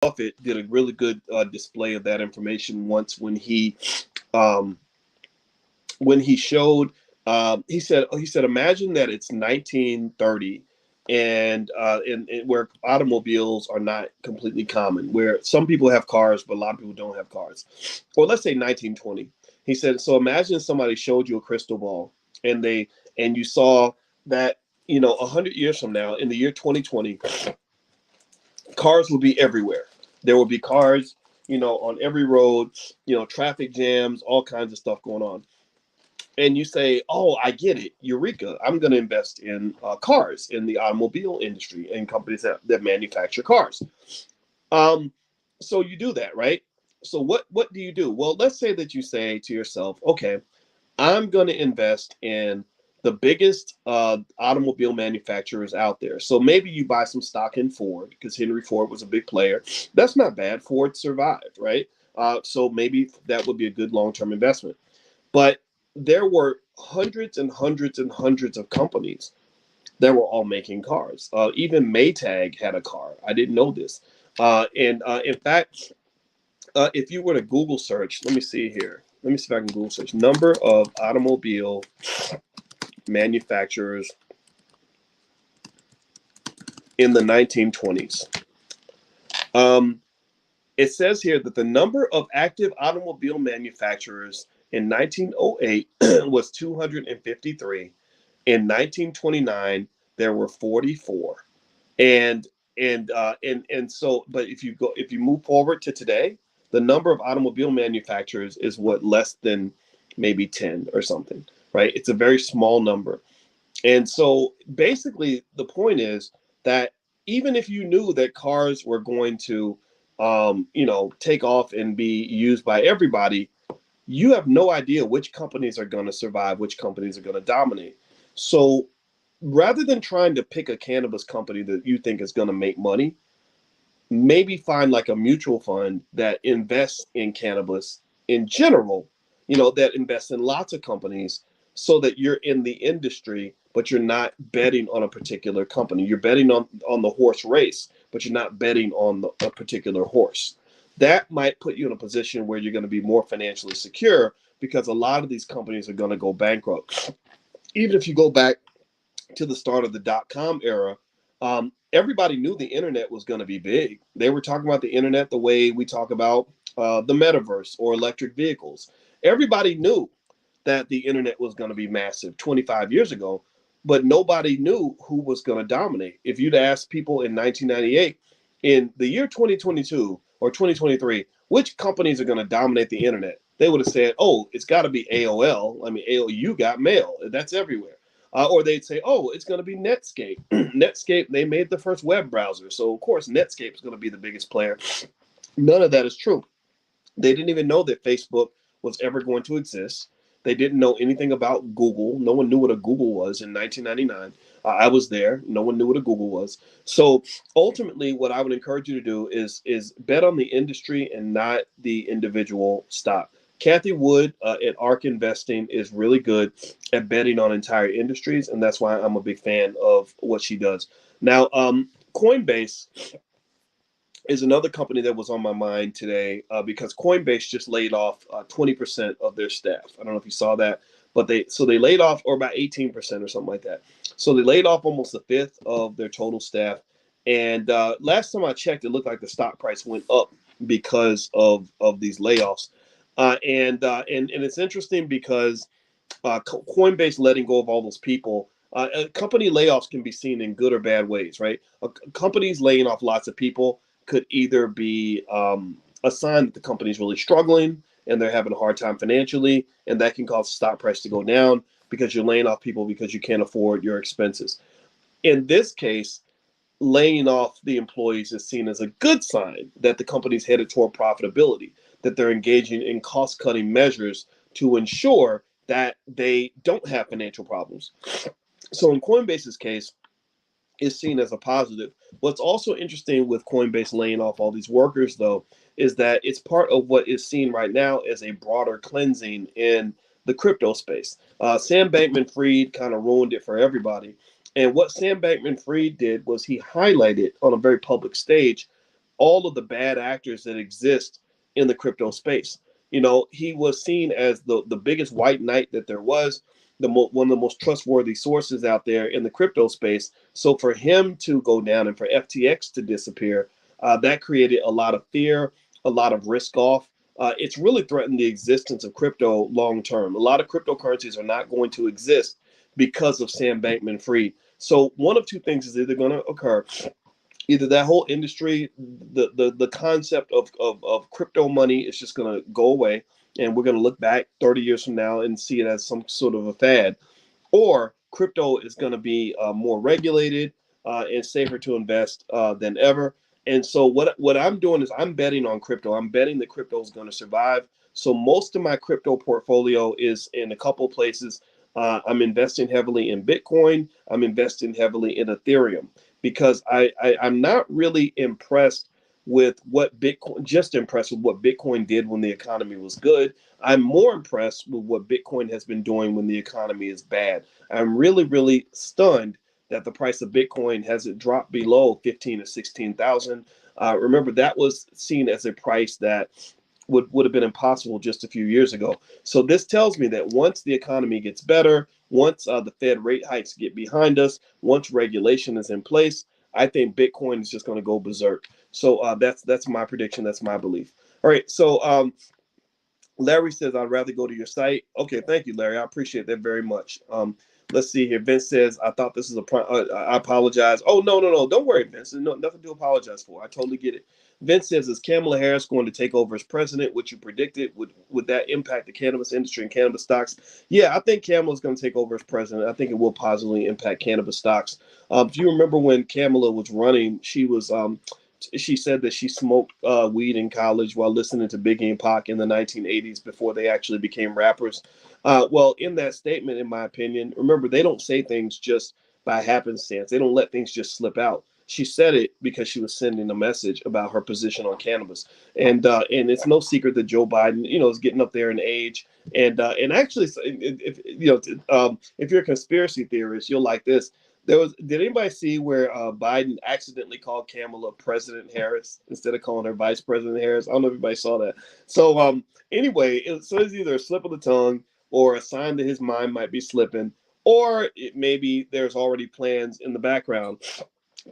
Buffett did a really good display of that information once um, when he showed. He said, imagine that it's 1930, and where automobiles are not completely common, where some people have cars, but a lot of people don't have cars. Or let's say 1920. He said, so imagine somebody showed you a crystal ball, and you saw that 100 years from now, in the year 2020, cars will be everywhere. There will be cars, on every road, traffic jams, all kinds of stuff going on. And you say, oh, I get it. Eureka. I'm going to invest in cars, in the automobile industry, and companies that manufacture cars. Um, so you do that, right? So what do you do? Well, let's say that you say to yourself, okay, I'm going to invest in the biggest automobile manufacturers out there. So maybe you buy some stock in Ford because Henry Ford was a big player. That's not bad. Ford survived, right? So maybe that would be a good long-term investment. But there were hundreds and hundreds and hundreds of companies that were all making cars. Even Maytag had a car. I didn't know this. And in fact, if you were to Google search, let me see here. Let me see if I can Google search number of automobile manufacturers in the 1920s. Um, it says here that the number of active automobile manufacturers in 1908 was 253. In 1929, there were 44. And so, but if you move forward to today, the number of automobile manufacturers is what, less than maybe 10 or something, right? It's a very small number. And so basically the point is that even if you knew that cars were going to take off and be used by everybody, you have no idea which companies are going to survive, which companies are going to dominate. So rather than trying to pick a cannabis company that you think is going to make money, maybe find like a mutual fund that invests in cannabis in general, that invests in lots of companies, so that you're in the industry, but you're not betting on a particular company. You're betting on the horse race, but you're not betting on a particular horse. That might put you in a position where you're going to be more financially secure, because a lot of these companies are going to go bankrupt. Even if you go back to the start of the dot-com era, everybody knew the internet was going to be big. They were talking about the internet the way we talk about the metaverse or electric vehicles. Everybody knew that the internet was going to be massive 25 years ago, but nobody knew who was going to dominate. If you'd asked people in 1998, in the year 2022 or 2023, which companies are going to dominate the internet, they would have said, oh, it's got to be AOL. I mean, AOL, you got mail. That's everywhere. Or they'd say, oh, it's going to be Netscape. Netscape, they made the first web browser. So, of course, Netscape is going to be the biggest player. None of that is true. They didn't even know that Facebook was ever going to exist. They didn't know anything about Google. No one knew what a Google was in 1999. I was there. No one knew what a Google was. So ultimately, what I would encourage you to do is bet on the industry and not the individual stock. Kathy Wood at ARK Investing is really good at betting on entire industries, and that's why I'm a big fan of what she does. Now, Coinbase is another company that was on my mind today, because Coinbase just laid off 20% of their staff. I don't know if you saw that, but they laid off, or about 18% or something like that. So they laid off almost a fifth of their total staff. And last time I checked, it looked like the stock price went up because of these layoffs. And it's interesting because Coinbase letting go of all those people. Company layoffs can be seen in good or bad ways, right? Companies laying off lots of people could either be a sign that the company's really struggling and they're having a hard time financially, and that can cause the stock price to go down because you're laying off people because you can't afford your expenses. In this case, laying off the employees is seen as a good sign that the company's headed toward profitability, that they're engaging in cost-cutting measures to ensure that they don't have financial problems. So in Coinbase's case, is seen as a positive. What's also interesting with Coinbase laying off all these workers, though, is that it's part of what is seen right now as a broader cleansing in the crypto space. Sam Bankman-Fried kind of ruined it for everybody. And what Sam Bankman-Fried did was he highlighted on a very public stage all of the bad actors that exist in the crypto space. You know, he was seen as the biggest white knight that there was, one of the most trustworthy sources out there in the crypto space. So for him to go down and for FTX to disappear, that created a lot of fear, a lot of risk off. It's really threatened the existence of crypto long term. A lot of cryptocurrencies are not going to exist because of Sam Bankman-Fried. So one of two things is either going to occur. Either that whole industry, the concept of crypto money is just going to go away, and we're going to look back 30 years from now and see it as some sort of a fad, or crypto is going to be more regulated and safer to invest than ever. And so what I'm doing is I'm betting on crypto. I'm betting that crypto is going to survive. So most of my crypto portfolio is in a couple places. I'm investing heavily in Bitcoin. I'm investing heavily in Ethereum because I'm not really impressed with what Bitcoin, just impressed with what Bitcoin did when the economy was good. I'm more impressed with what Bitcoin has been doing when the economy is bad. I'm really, really stunned that the price of Bitcoin hasn't dropped below 15 or 16,000. Remember, that was seen as a price that would have been impossible just a few years ago. So this tells me that once the economy gets better, once the Fed rate hikes get behind us, once regulation is in place, I think Bitcoin is just going to go berserk. So that's my prediction. That's my belief. All right. So Larry says, I'd rather go to your site. Okay, thank you, Larry. I appreciate that very much. Let's see here. Vince says, I thought this is I apologize. Oh, no. Don't worry, Vince. No, nothing to apologize for. I totally get it. Vince says, is Kamala Harris going to take over as president, which you predicted? Would that impact the cannabis industry and cannabis stocks? Yeah, I think Kamala is going to take over as president. I think it will positively impact cannabis stocks. If you remember when Kamala was running, she said that she smoked weed in college while listening to Biggie and Pac in the 1980s before they actually became rappers. Well, in that statement, in my opinion, remember, they don't say things just by happenstance. They don't let things just slip out. She said it because she was sending a message about her position on cannabis, and it's no secret that Joe Biden, is getting up there in age, and actually, if you're a conspiracy theorist, you'll like this. Did anybody see where Biden accidentally called Kamala President Harris instead of calling her Vice President Harris? I don't know if everybody saw that. So anyway, it's either a slip of the tongue or a sign that his mind might be slipping, or maybe there's already plans in the background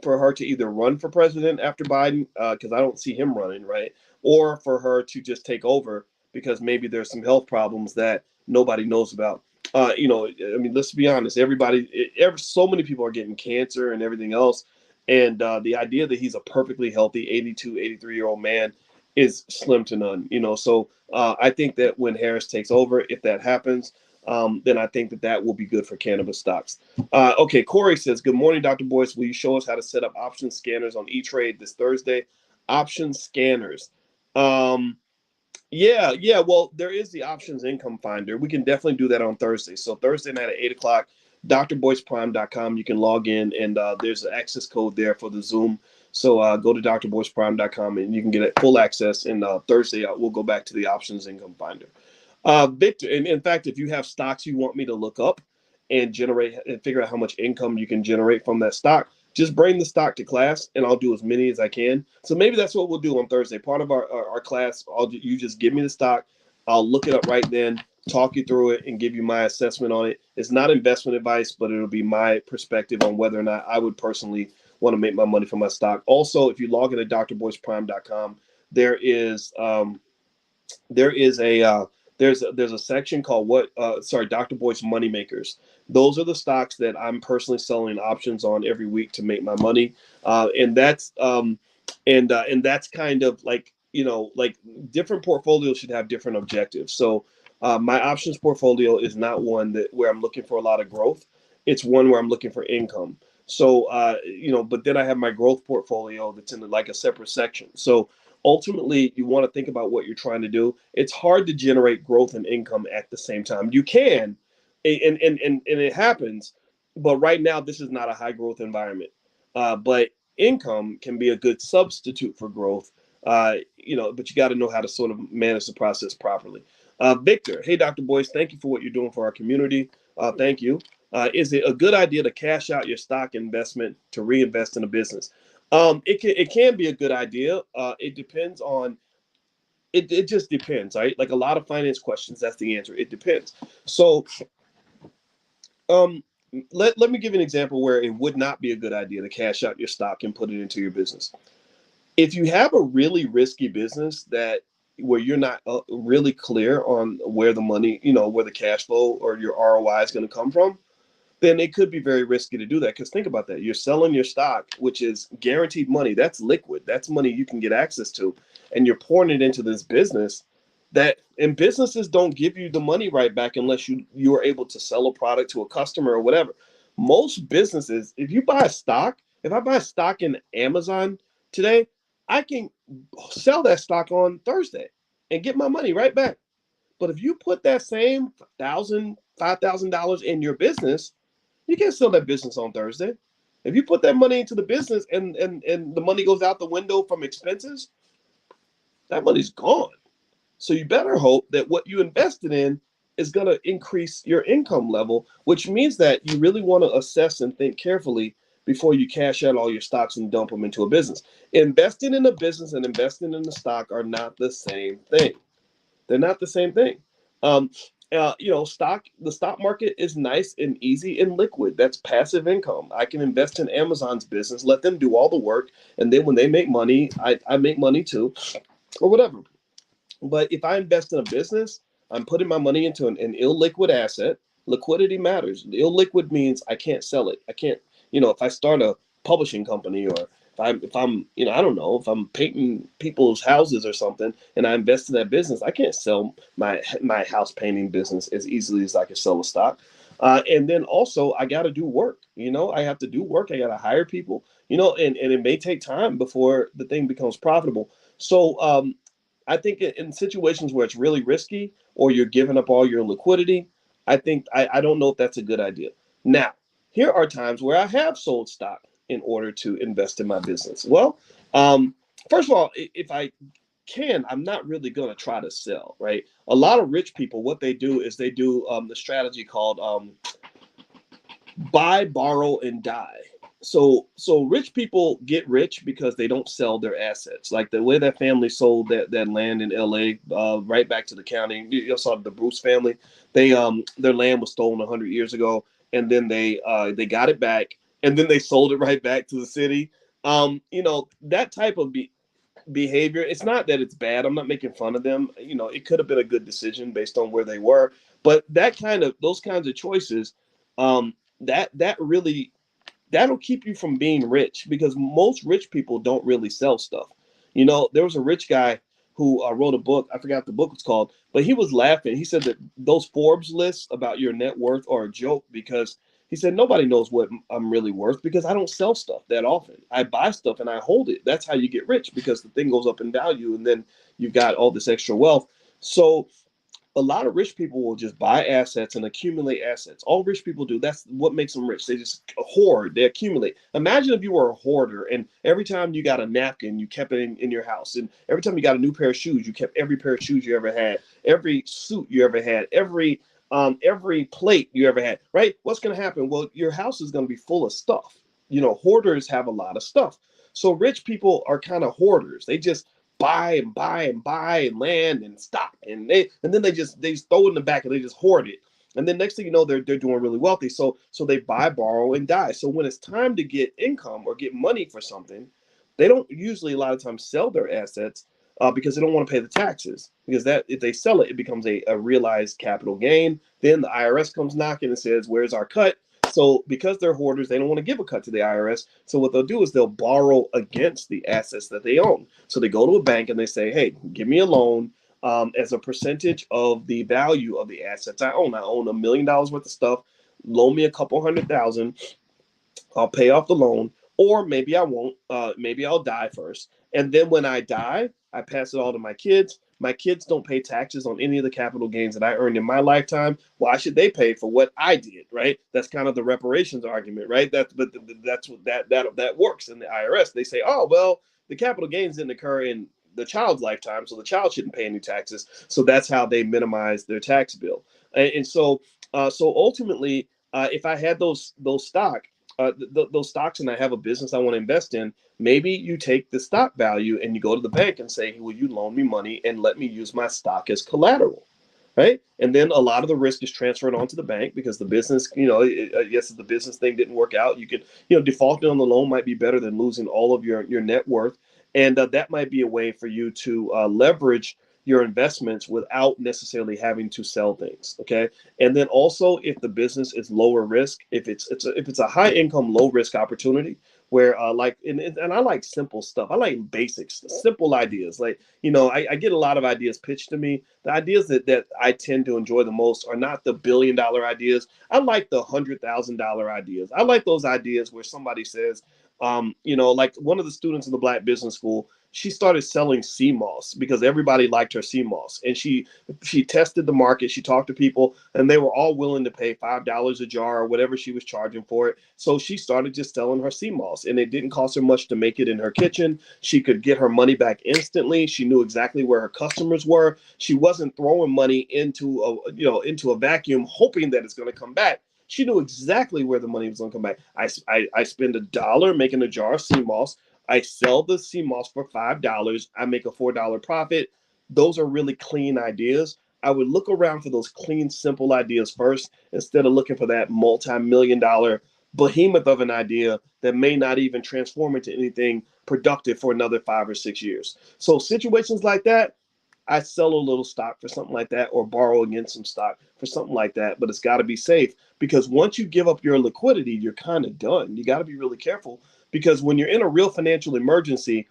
for her to either run for president after Biden, because I don't see him running, right? Or for her to just take over because maybe there's some health problems that nobody knows about. I mean, let's be honest. So many people are getting cancer and everything else. And the idea that he's a perfectly healthy 82, 83-year-old man is slim to none, So I think that when Harris takes over, if that happens, then I think that will be good for cannabis stocks. Okay, Corey says, good morning, Dr. Boyce. Will you show us how to set up option scanners on E-Trade this Thursday? Option scanners. Yeah. Well, there is the options income finder. We can definitely do that on Thursday. So Thursday night at 8 o'clock, drboyceprime.com. You can log in, and there's an access code there for the Zoom. So go to drboyceprime.com, and you can get full access. And Thursday, we'll go back to the options income finder. Victor, and in fact, if you have stocks you want me to look up and generate and figure out how much income you can generate from that stock, just bring the stock to class and I'll do as many as I can. So maybe that's what we'll do on Thursday. Part of our class, you just give me the stock. I'll look it up right then, talk you through it, and give you my assessment on it. It's not investment advice, but it'll be my perspective on whether or not I would personally want to make my money from my stock. Also, if you log in at drboyceprime.com, there's a section called Dr. Boyce Money Makers. Those are the stocks that I'm personally selling options on every week to make my money, and that's kind of like different portfolios should have different objectives. So my options portfolio is not one where I'm looking for a lot of growth. It's one where I'm looking for income. So but then I have my growth portfolio that's in like a separate section. So ultimately, you want to think about what you're trying to do. It's hard to generate growth and income at the same time. You can, and it happens, but right now this is not a high growth environment. But income can be a good substitute for growth. But you got to know how to sort of manage the process properly. Victor, hey, Dr. Boyce, thank you for what you're doing for our community. Thank you. Is it a good idea to cash out your stock investment to reinvest in a business? It can be a good idea. It depends on it just depends, right? Like a lot of finance questions, that's the answer. It depends. So um let me give you an example where it would not be a good idea to cash out your stock and put it into your business. If you have a really risky business that where you're not really clear on where the money, where the cash flow or your ROI is going to come from, then it could be very risky to do that. Because think about that. You're selling your stock, which is guaranteed money. That's liquid. That's money you can get access to. And you're pouring it into this business and businesses don't give you the money right back unless you are able to sell a product to a customer or whatever. Most businesses, if I buy stock in Amazon today, I can sell that stock on Thursday and get my money right back. But if you put that same $5,000 in your business, you can't sell that business on Thursday. If you put that money into the business and the money goes out the window from expenses, that money's gone. So you better hope that what you invested in is going to increase your income level, which means that you really want to assess and think carefully before you cash out all your stocks and dump them into a business. Investing in a business and investing in the stock are not the same thing. They're not the same thing. Um, the stock market is nice and easy and liquid. That's passive income. I can invest in Amazon's business, let them do all the work, and then when they make money, I make money too, or whatever. But if I invest in a business, I'm putting my money into an illiquid asset. Liquidity matters. Illiquid means I can't sell it. I can't, if I start a publishing company or if I'm, I don't know, if I'm painting people's houses or something and I invest in that business, I can't sell my house painting business as easily as I can sell a stock. And then also I got to do work. I have to do work. I got to hire people. And it may take time before the thing becomes profitable. So I think in situations where it's really risky or you're giving up all your liquidity, I don't know if that's a good idea. Now, here are times where I have sold stock in order to invest in my business. Well, first of all, if I can, I'm not really going to try to sell, right? A lot of rich people, what they do is they do the strategy called buy, borrow, and die. So rich people get rich because they don't sell their assets. Like the way that family sold that land in LA, right back to the county. You saw the Bruce family. Their land was stolen 100 years ago, and then they got it back, and then they sold it right back to the city. That type of behavior. It's not that it's bad. I'm not making fun of them. It could have been a good decision based on where they were, but those kinds of choices, that really that'll keep you from being rich because most rich people don't really sell stuff. There was a rich guy who wrote a book. I forgot the book was called, but he was laughing. He said that those Forbes lists about your net worth are a joke because he said nobody knows what I'm really worth because I don't sell stuff that often. I buy stuff and I hold it. That's how you get rich because the thing goes up in value and then you've got all this extra wealth. So a lot of rich people will just buy assets and accumulate assets. All rich people do. That's what makes them rich. They just hoard, they accumulate. Imagine if you were a hoarder and every time you got a napkin, you kept it in your house. And every time you got a new pair of shoes, you kept every pair of shoes you ever had, every suit you ever had, every plate you ever had, right? What's going to happen? Well, your house is going to be full of stuff. Hoarders have a lot of stuff. So rich people are kind of hoarders. They just buy and buy and buy and land and stock and then they just throw it in the back and they just hoard it. And then next thing you know, they're doing really wealthy. So they buy, borrow, and die. So when it's time to get income or get money for something, they don't usually a lot of times sell their assets because they don't want to pay the taxes. Because that if they sell it, it becomes a realized capital gain. Then the IRS comes knocking and says, "Where's our cut?" So because they're hoarders, they don't want to give a cut to the IRS. So what they'll do is they'll borrow against the assets that they own. So they go to a bank and they say, "Hey, give me a loan as a percentage of the value of the assets I own. I own $1 million worth of stuff. Loan me a couple 100,000. I'll pay off the loan, or maybe I won't. Maybe I'll die first. And then when I die, I pass it all to my kids. My kids don't pay taxes on any of the capital gains that I earned in my lifetime. Why should they pay for what I did? Right? That's kind of the reparations argument, right? That's what that works in the IRS. They say, oh well, the capital gains didn't occur in the child's lifetime, so the child shouldn't pay any taxes. So that's how they minimize their tax bill. And so ultimately, if I had those stock, those stocks and I have a business I want to invest in, maybe you take the stock value and you go to the bank and say, will you loan me money and let me use my stock as collateral? Right. And then a lot of the risk is transferred onto the bank because the business, yes, if the business thing didn't work out, you could, defaulting on the loan might be better than losing all of your net worth. And that might be a way for you to leverage your investments without necessarily having to sell things. Okay. And then also, if the business is lower risk, if it's a high income, low risk opportunity, where and I like simple stuff. I like basics, simple ideas. Like, I get a lot of ideas pitched to me. The ideas that I tend to enjoy the most are not the $1 billion ideas. I like the $100,000 ideas. I like those ideas where somebody says, like one of the students in the Black Business School, she started selling sea moss because everybody liked her sea moss, and she tested the market. She talked to people, and they were all willing to pay $5 a jar or whatever she was charging for it. So she started just selling her sea moss, and it didn't cost her much to make it in her kitchen. She could get her money back instantly. She knew exactly where her customers were. She wasn't throwing money into a vacuum hoping that it's going to come back. She knew exactly where the money was going to come back. I spend $1 making a jar of sea moss. I sell the sea moss for $5. I make a $4 profit. Those are really clean ideas. I would look around for those clean, simple ideas first instead of looking for that multi-million-dollar behemoth of an idea that may not even transform into anything productive for another 5 or 6 years. So situations like that, I sell a little stock for something like that or borrow against some stock for something like that. But it's got to be safe, because once you give up your liquidity, you're kind of done. You got to be really careful, because when you're in a real financial emergency,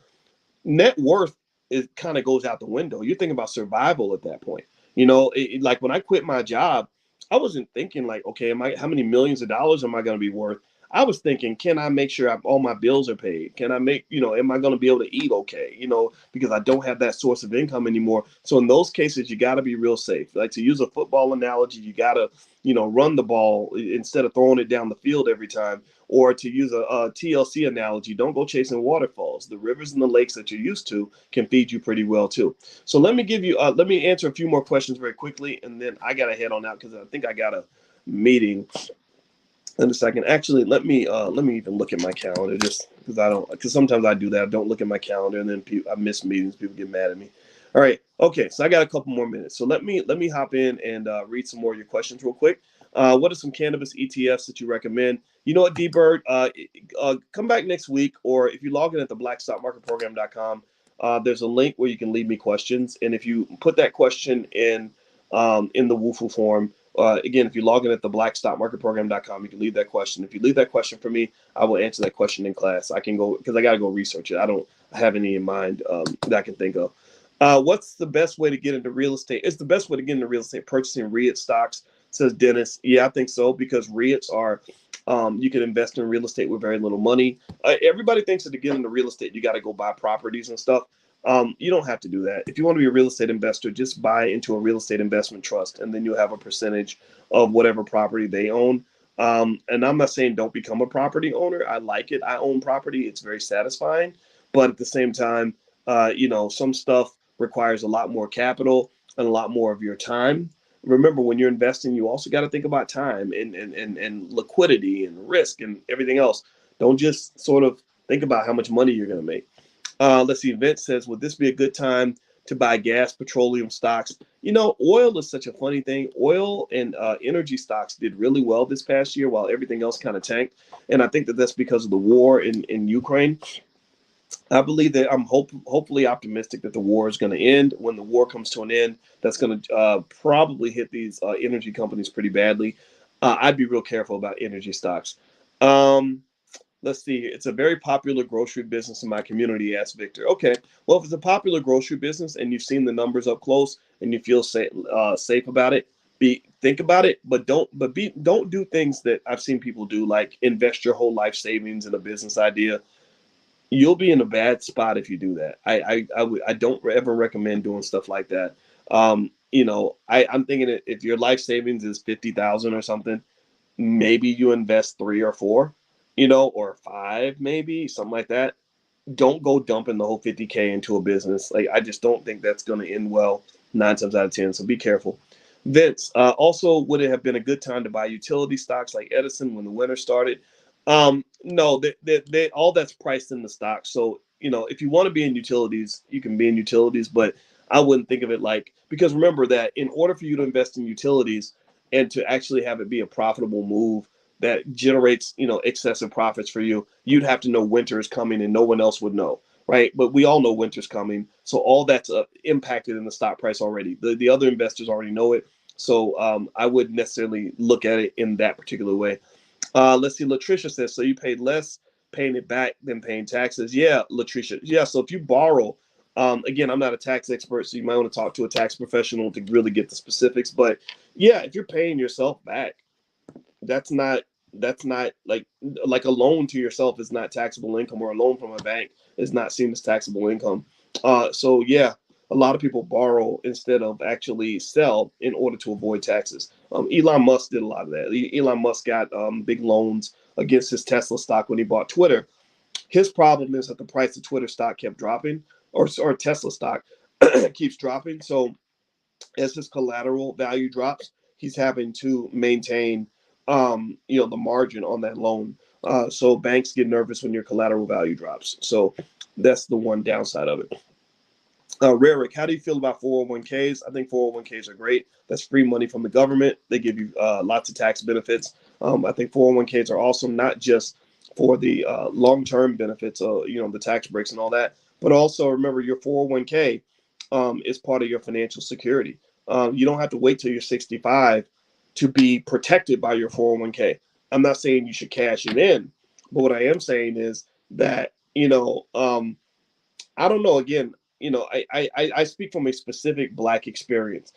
net worth is kind of goes out the window. You're thinking about survival at that point. Like when I quit my job, I wasn't thinking like, okay, how many millions of dollars am I going to be worth? I was thinking, can I make sure all my bills are paid? Can I am I going to be able to eat okay? Because I don't have that source of income anymore. So in those cases, you got to be real safe. Like, to use a football analogy, you got to, run the ball instead of throwing it down the field every time. Or to use a TLC analogy, don't go chasing waterfalls. The rivers and the lakes that you're used to can feed you pretty well too. So let me answer a few more questions very quickly, and then I got to head on out because I think I got a meeting in a second. Actually, let me even look at my calendar, just because sometimes I do that. I don't look at my calendar, and then I miss meetings. People get mad at me. All right. Okay. So I got a couple more minutes. So let me hop in and read some more of your questions real quick. What are some cannabis ETFs that you recommend? You know what, D-Bird, come back next week, or if you log in at the blackstockmarketprogram.com, there's a link where you can leave me questions. And if you put that question in the WUFU form, again, if you log in at the blackstockmarketprogram.com, you can leave that question. If you leave that question for me, I will answer that question in class. I can go, because I got to go research it. I don't have any in mind that I can think of. What's the best way to get into real estate? It's the best way to get into real estate, purchasing REIT stocks, says Dennis. Yeah, I think so, because REITs are, you can invest in real estate with very little money. Everybody thinks that to get into real estate, you got to go buy properties and stuff. You don't have to do that. If you want to be a real estate investor, just buy into a real estate investment trust, and then you'll have a percentage of whatever property they own. And I'm not saying don't become a property owner. I like it. I own property. It's very satisfying. But at the same time, some stuff requires a lot more capital and a lot more of your time. Remember, when you're investing, you also got to think about time and liquidity and risk and everything else. Don't just sort of think about how much money you're going to make. Let's see. Vince says, would this be a good time to buy gas, petroleum stocks? Oil is such a funny thing. Oil and energy stocks did really well this past year, while everything else kind of tanked. And I think that that's because of the war in Ukraine. I believe that I'm hopefully optimistic that the war is going to end. When the war comes to an end, that's going to probably hit these energy companies pretty badly. I'd be real careful about energy stocks. Let's see. It's a very popular grocery business in my community, asked Victor. Okay. Well, if it's a popular grocery business and you've seen the numbers up close and you feel safe about it, think about it, but don't do things that I've seen people do, like invest your whole life savings in a business idea. You'll be in a bad spot if you do that. I don't ever recommend doing stuff like that. I'm thinking that if your life savings is 50,000 or something, maybe you invest 3 or 4, or 5, maybe something like that. Don't go dumping the whole 50K into a business. Like, I just don't think that's going to end well 9 times out of 10. So be careful. Vince, also, would it have been a good time to buy utility stocks like Edison when the winter started? No, they all that's priced in the stock. So, if you want to be in utilities, you can be in utilities, but I wouldn't think of it like, because remember that in order for you to invest in utilities and to actually have it be a profitable move that generates, excessive profits for you, you'd have to know winter is coming and no one else would know, right? But we all know winter's coming. So all that's impacted in the stock price already. The other investors already know it. So I wouldn't necessarily look at it in that particular way. Let's see. Latricia says, so you paid less paying it back than paying taxes. Yeah, Latricia. Yeah. So if you borrow, again, I'm not a tax expert, so you might want to talk to a tax professional to really get the specifics. But yeah, if you're paying yourself back, that's not like a loan to yourself is not taxable income, or a loan from a bank is not seen as taxable income. So yeah, a lot of people borrow instead of actually sell in order to avoid taxes. Elon Musk did a lot of that. Elon Musk got big loans against his Tesla stock when he bought Twitter. His problem is that the price of Twitter stock kept dropping, or Tesla stock keeps dropping. So as his collateral value drops, he's having to maintain, the margin on that loan. So banks get nervous when your collateral value drops. So that's the one downside of it. Rarick, how do you feel about 401ks? I think 401ks are great. That's free money from the government. They give you lots of tax benefits. I think 401ks are awesome, not just for the long-term benefits, the tax breaks and all that, but also remember your 401k is part of your financial security. You don't have to wait till you're 65 to be protected by your 401k. I'm not saying you should cash it in, but what I am saying is that, I don't know. Again, I speak from a specific Black experience,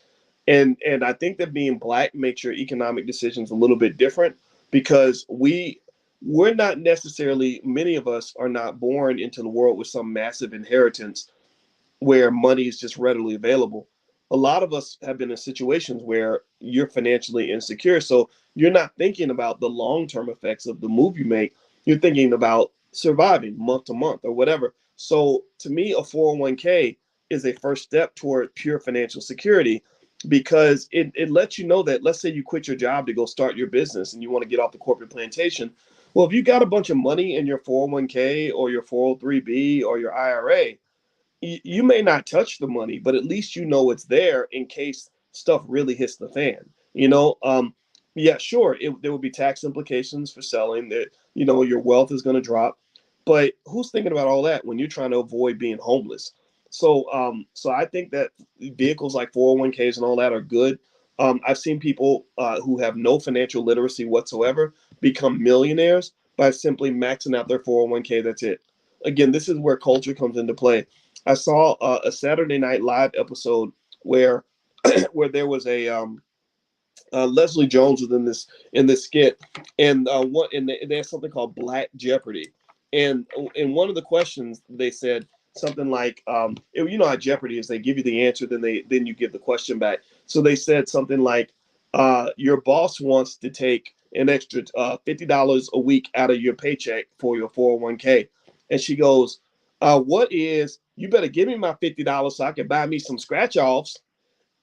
and I think that being Black makes your economic decisions a little bit different, because we're not necessarily, many of us are not born into the world with some massive inheritance where money is just readily available. A lot of us have been in situations where you're financially insecure. So you're not thinking about the long term effects of the move you make. You're thinking about surviving month to month or whatever. So to me, a 401k is a first step toward pure financial security, because it lets you know that, let's say you quit your job to go start your business and you want to get off the corporate plantation. Well, if you got a bunch of money in your 401k or your 403b or your IRA, you may not touch the money, but at least you know it's there in case stuff really hits the fan. Yeah, sure, there will be tax implications for selling. That your wealth is going to drop, but who's thinking about all that when you're trying to avoid being homeless? So I think that vehicles like 401ks and all that are good. I've seen people who have no financial literacy whatsoever become millionaires by simply maxing out their 401k. That's it. Again, this is where culture comes into play. I saw a Saturday Night Live episode where where there was a Leslie Jones was in this skit, and they had something called Black Jeopardy, and in one of the questions they said something like, how Jeopardy is, they give you the answer, then you give the question back. So they said something like, your boss wants to take an extra $50 a week out of your paycheck for your 401k, and she goes, what is, you better give me my $50 so I can buy me some scratch offs.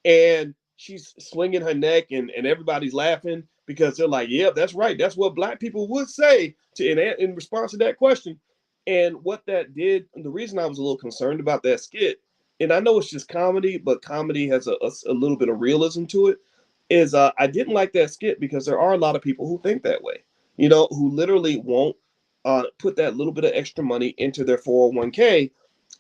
And she's swinging her neck, and everybody's laughing because they're like, yeah, that's right, that's what Black people would say in response to that question. And what that did, and the reason I was a little concerned about that skit, and I know it's just comedy, but comedy has a little bit of realism to it, is I didn't like that skit because there are a lot of people who think that way, who literally won't put that little bit of extra money into their 401k,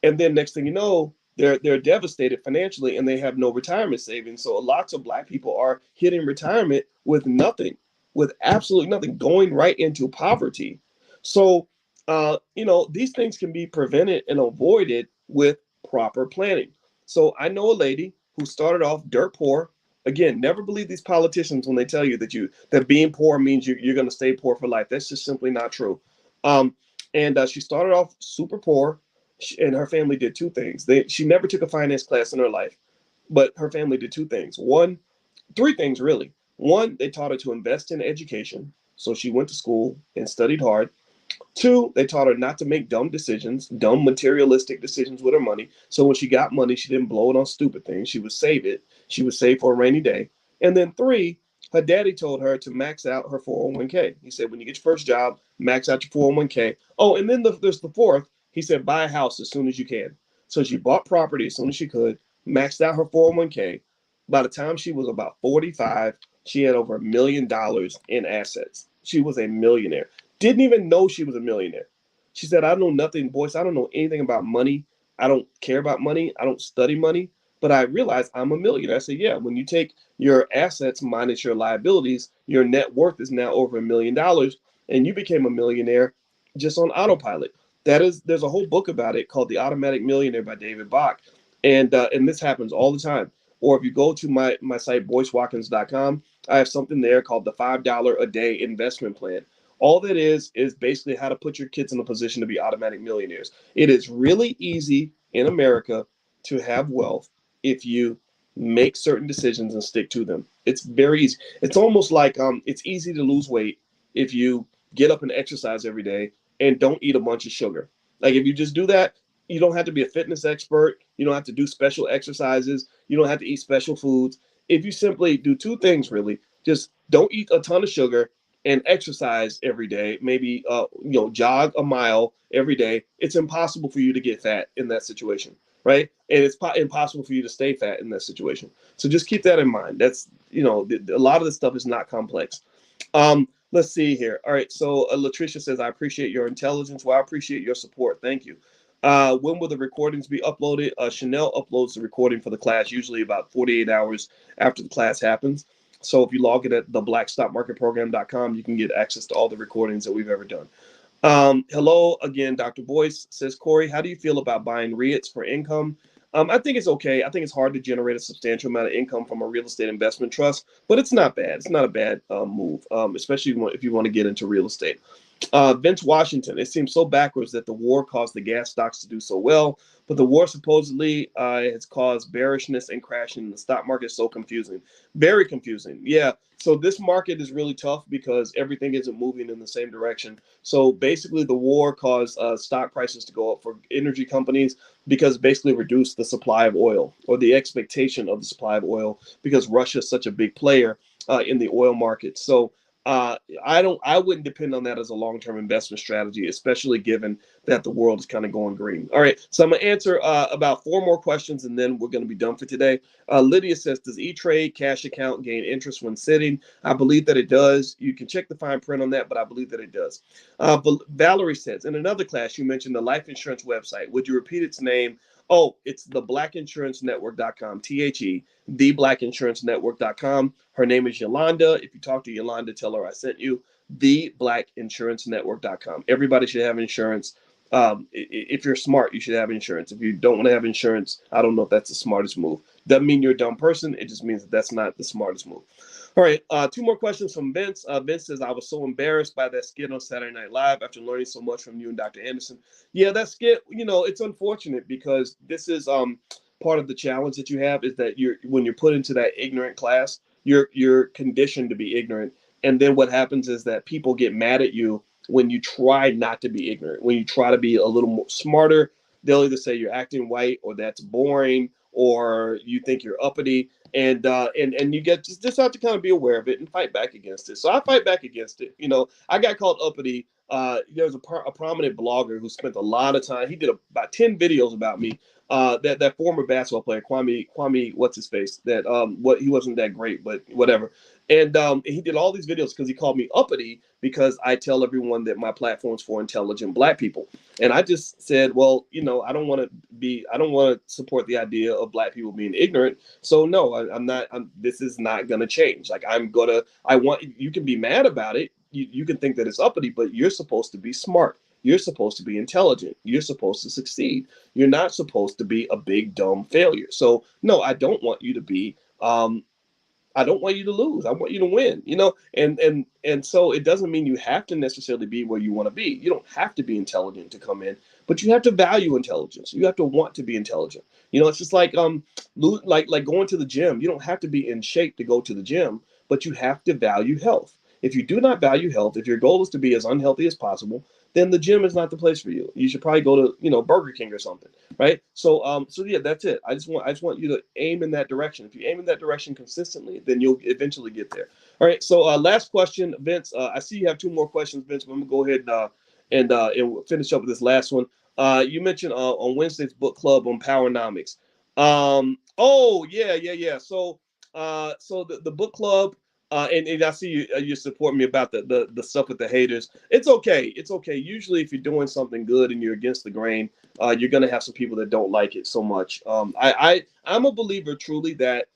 and then next thing you know, they're devastated financially and they have no retirement savings. So lots of Black people are hitting retirement with nothing, with absolutely nothing, going right into poverty. So these things can be prevented and avoided with proper planning. So I know a lady who started off dirt poor. Again, never believe these politicians when they tell you that being poor means you're going to stay poor for life. That's just simply not true. And she started off super poor, and her family did two things. She never took a finance class in her life, but her family did two things. Three things really. One, they taught her to invest in education. So she went to school and studied hard. Two, they taught her not to make dumb decisions, dumb materialistic decisions with her money. So when she got money, she didn't blow it on stupid things. She would save it. She would save for a rainy day. And then three, Her daddy told her to max out her 401k. He said, when you get your first job, max out your 401k. Oh, and then there's the fourth. He said, buy a house as soon as you can. So she bought property as soon as she could, maxed out her 401k. By the time she was about 45, she had over $1 million in assets. She was a millionaire. Didn't even know she was a millionaire. She said, I know nothing, Boyce. I don't know anything about money. I don't care about money. I don't study money. But I realized I'm a millionaire. I said, yeah, when you take your assets minus your liabilities, your net worth is now over $1 million, and you became a millionaire just on autopilot. There's a whole book about it called The Automatic Millionaire by David Bach, and this happens all the time. Or if you go to my site boycewatkins.com, I have something there called the $5 a day investment plan. All that is basically how to put your kids in a position to be automatic millionaires. It is really easy in America to have wealth if you make certain decisions and stick to them. It's very easy. It's almost like it's easy to lose weight if you get up and exercise every day and don't eat a bunch of sugar. Like if you just do that, you don't have to be a fitness expert. You don't have to do special exercises. You don't have to eat special foods. If you simply do two things, really, just don't eat a ton of sugar and exercise every day, maybe jog a mile every day, it's impossible for you to get fat in that situation, right? And it's impossible for you to stay fat in that situation. So just keep that in mind. That's a lot of this stuff is not complex. Let's see here. All right. So Latricia says, I appreciate your intelligence. Well, I appreciate your support. Thank you. When will the recordings be uploaded? Chanel uploads the recording for the class usually about 48 hours after the class happens. So if you log in at theblackstockmarketprogram.com, you can get access to all the recordings that we've ever done. Hello again, Dr. Boyce. Says Corey, how do you feel about buying REITs for income? I think it's okay. I think it's hard to generate a substantial amount of income from a real estate investment trust, but it's not bad. It's not a bad move, especially if you want to get into real estate. Vince Washington, it seems so backwards that the war caused the gas stocks to do so well, but the war supposedly has caused bearishness and crashing in the stock market. So confusing, very confusing. Yeah. So this market is really tough because everything isn't moving in the same direction. So basically the war caused stock prices to go up for energy companies because basically reduced the supply of oil or the expectation of the supply of oil because Russia is such a big player in the oil market. So I wouldn't depend on that as a long-term investment strategy, especially given that the world is kind of going green. All right, so I'm gonna answer about 4 more questions, and then we're gonna be done for today. Lydia says, does E-Trade cash account gain interest when sitting? I believe that it does. You can check the fine print on that, but I believe that it does. Valerie says, in another class, you mentioned the life insurance website. Would you repeat its name? Oh, it's the blackInsuranceNetwork.com, THE, theblackInsuranceNetwork.com. Her name is Yolanda. If you talk to Yolanda, tell her I sent you. TheblackInsuranceNetwork.com. Everybody should have insurance. If you're smart, you should have insurance. If you don't want to have insurance, I don't know if that's the smartest move. Doesn't mean you're a dumb person. It just means that that's not the smartest move. All right, 2 more questions from Vince. Vince says, I was so embarrassed by that skit on Saturday Night Live after learning so much from you and Dr. Anderson. Yeah, that skit, it's unfortunate because this is part of the challenge that you have is that when you're put into that ignorant class, you're conditioned to be ignorant. And then what happens is that people get mad at you when you try not to be ignorant. When you try to be a little more smarter, they'll either say you're acting white or that's boring or you think you're uppity. And you just have to kind of be aware of it and fight back against it. So I fight back against it. I got called uppity. There's a prominent blogger who spent a lot of time. He did about 10 videos about me. That former basketball player, Kwame, what's his face? That he wasn't that great, but whatever. And he did all these videos because he called me uppity because I tell everyone that my platform's for intelligent Black people. And I just said, well, I don't want to support the idea of Black people being ignorant. So no, I'm not. This is not going to change. Like you can be mad about it. You can think that it's uppity, but you're supposed to be smart. You're supposed to be intelligent. You're supposed to succeed. You're not supposed to be a big dumb failure. So no, I don't want you to be. I don't want you to lose. I want you to win. And so it doesn't mean you have to necessarily be where you want to be. You don't have to be intelligent to come in, but you have to value intelligence. You have to want to be intelligent. It's just like like going to the gym. You don't have to be in shape to go to the gym, but you have to value health. If you do not value health, if your goal is to be as unhealthy as possible, then the gym is not the place for you. You should probably go to, Burger King or something, right? So yeah, that's it. I just want you to aim in that direction. If you aim in that direction consistently, then you'll eventually get there. All right. So last question, Vince. I see you have two more questions, Vince. But I'm gonna go ahead and we'll finish up with this last one. You mentioned on Wednesday's book club on Powernomics. Oh yeah. So the book club. And I see you support me about the stuff with the haters. It's okay. It's okay. Usually, if you're doing something good and you're against the grain, you're gonna have some people that don't like it so much. I'm a believer truly that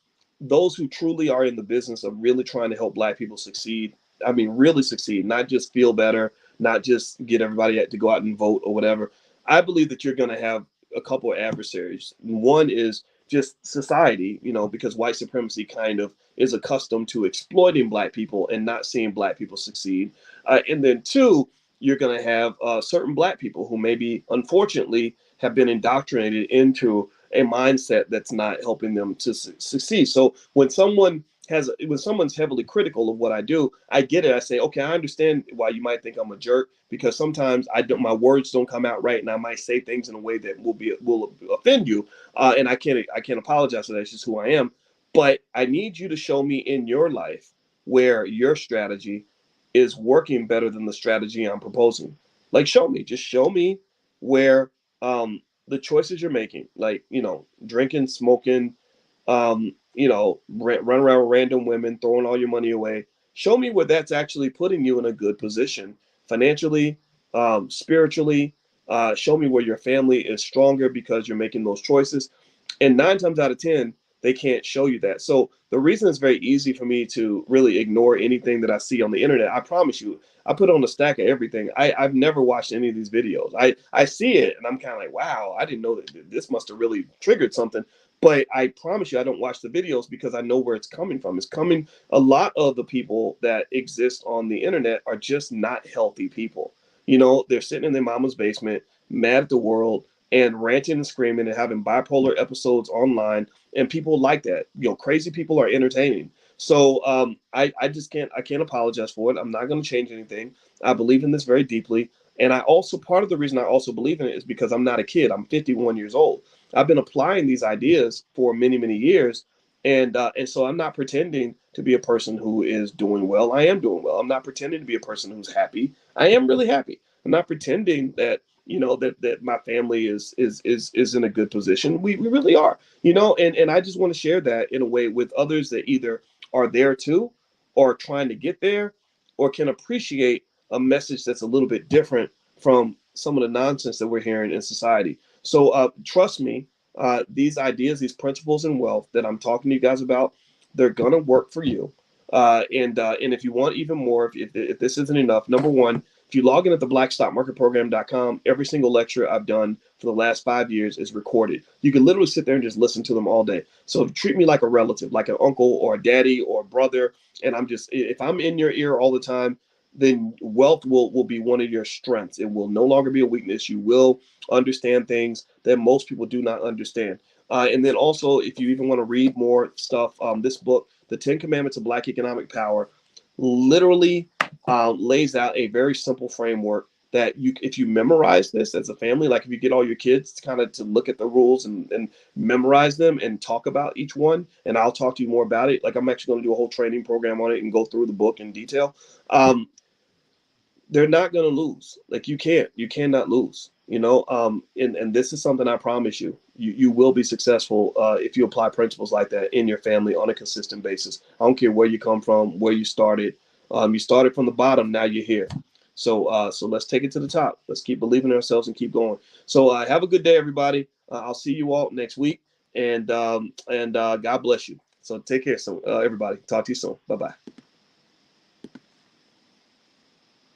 those who truly are in the business of really trying to help Black people succeed. I mean, really succeed, not just feel better, not just get everybody to go out and vote or whatever. I believe that you're gonna have a couple of adversaries. One is just society, because white supremacy kind of is accustomed to exploiting Black people and not seeing Black people succeed. And then two, you're going to have certain Black people who maybe, unfortunately, have been indoctrinated into a mindset that's not helping them to succeed. So when someone's heavily critical of what I do, I get it. I say, okay, I understand why you might think I'm a jerk, because sometimes my words don't come out right, and I might say things in a way that will offend you, and I can't apologize for that. It's just who I am. But I need you to show me in your life where your strategy is working better than the strategy I'm proposing. Like, just show me where the choices you're making, like, drinking, smoking, run around with random women, throwing all your money away. Show me where that's actually putting you in a good position financially, spiritually. Show me where your family is stronger because you're making those choices. And 9 times out of 10, they can't show you that. So the reason it's very easy for me to really ignore anything that I see on the internet, I promise you, I put on a stack of everything. I've never watched any of these videos. I see it and I'm kind of like, wow, I didn't know that this must have really triggered something. But I promise you, I don't watch the videos because I know where it's coming from. A lot of the people that exist on the internet are just not healthy people. They're sitting in their mama's basement, mad at the world, and ranting and screaming and having bipolar episodes online. And people like that. Crazy people are entertaining. So I can't apologize for it. I'm not going to change anything. I believe in this very deeply. And part of the reason I also believe in it is because I'm not a kid. I'm 51 years old. I've been applying these ideas for many, many years. And so I'm not pretending to be a person who is doing well. I am doing well. I'm not pretending to be a person who's happy. I am really happy. I'm not pretending that that my family is in a good position. We really are, and I just want to share that in a way with others that either are there too, or trying to get there, or can appreciate a message that's a little bit different from some of the nonsense that we're hearing in society. So trust me, these ideas, these principles in wealth that I'm talking to you guys about, they're gonna work for you. And if you want even more, if this isn't enough, number one, if you log in at the blackstockmarketprogram.com, every single lecture I've done for the last 5 years is recorded. You can literally sit there and just listen to them all day. So treat me like a relative, like an uncle or a daddy or a brother. And if I'm in your ear all the time, then wealth will be one of your strengths. It will no longer be a weakness. You will understand things that most people do not understand. And then also, if you even want to read more stuff, this book, The 10 Commandments of Black Economic Power, literally lays out a very simple framework that if you memorize this as a family, like if you get all your kids kind of to look at the rules and memorize them and talk about each one, and I'll talk to you more about it. Like, I'm actually going to do a whole training program on it and go through the book in detail. They're not going to lose. Like, you cannot lose, and this is something I promise you, you will be successful if you apply principles like that in your family on a consistent basis. I don't care where you come from, where you started. You started from the bottom, now you're here. So let's take it to the top. Let's keep believing in ourselves and keep going. So have a good day, everybody. I'll see you all next week, and God bless you. So take care. So everybody, talk to you soon. Bye-bye.